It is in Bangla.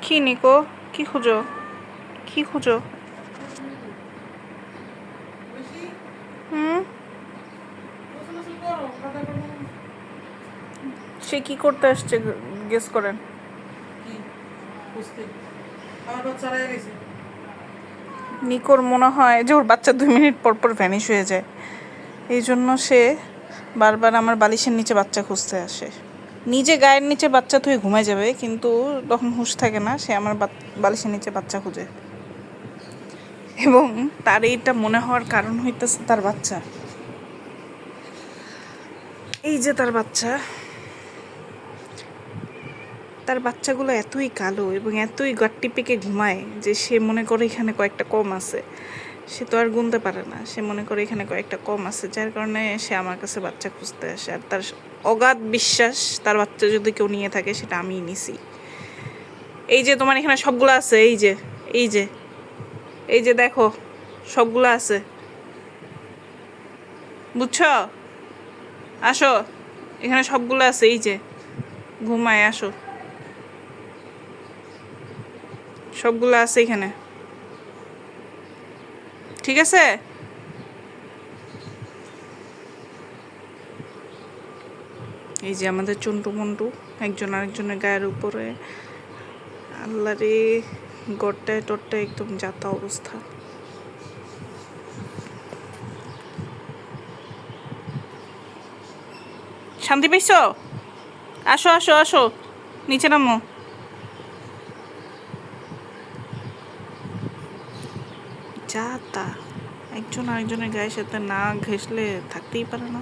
কি নিকো, কি খুঁজো, কি খুঁজো? হুম, সে কি করতে আসছে গেস করেন? নিকোর মনে হয় যে ওর বাচ্চা 2 মিনিট পর পর ভ্যানিশ হয়ে যায়, এই জন্য সে বারবার আমার বালিশের নিচে বাচ্চা খুঁজতে আসে। নিজে গায়ের নিচে বাচ্চা থুয়ে ঘুমায় যাবে, কিন্তু তখন হুঁশ থাকে না, সে আমার বালিশের নিচে বাচ্চা খুঁজে। এবং তার এইটা মনে হওয়ার কারণ হইতেছে তার বাচ্চা। এই যে তার বাচ্চা, তার বাচ্চাগুলো এতই কালো এবং এতই গাট্টি পেকে ঘুমায় যে সে মনে করে এখানে কয়েকটা কম আছে। সে তো আর গুনতে পারে না, সে মনে করে এখানে কয়েকটা কম আছে, যার কারণে সে আমার কাছে বাচ্চা খুঁজতে আসে। আর তার অগাধ বিশ্বাস তার বাচ্চা যদি কেউ নিয়ে থাকে সেটা আমিই নিছি। এই যে তোমার এখানে সবগুলো আছে, এই যে এই যে এই যে দেখো, সবগুলো আছে, বুঝছো? আসো, এখানে সবগুলো আছে, এই যে ঘুমায়, আসো, সবগুলো আছে এখানে, ঠিক আছে? এই যে আমাদের চন্টু মন্টু একজন আরেকজনের গায়ের উপরে। আল্লাহ রে, গড়টায় টরটায় একদম যাতা অবস্থা। শান্তি পাইছ? আসো আসো আসো, নিচে নামো। যা তা, একজন আরেকজনের গায়ের সাথে না ঘেঁষলে থাকতেই পারে না।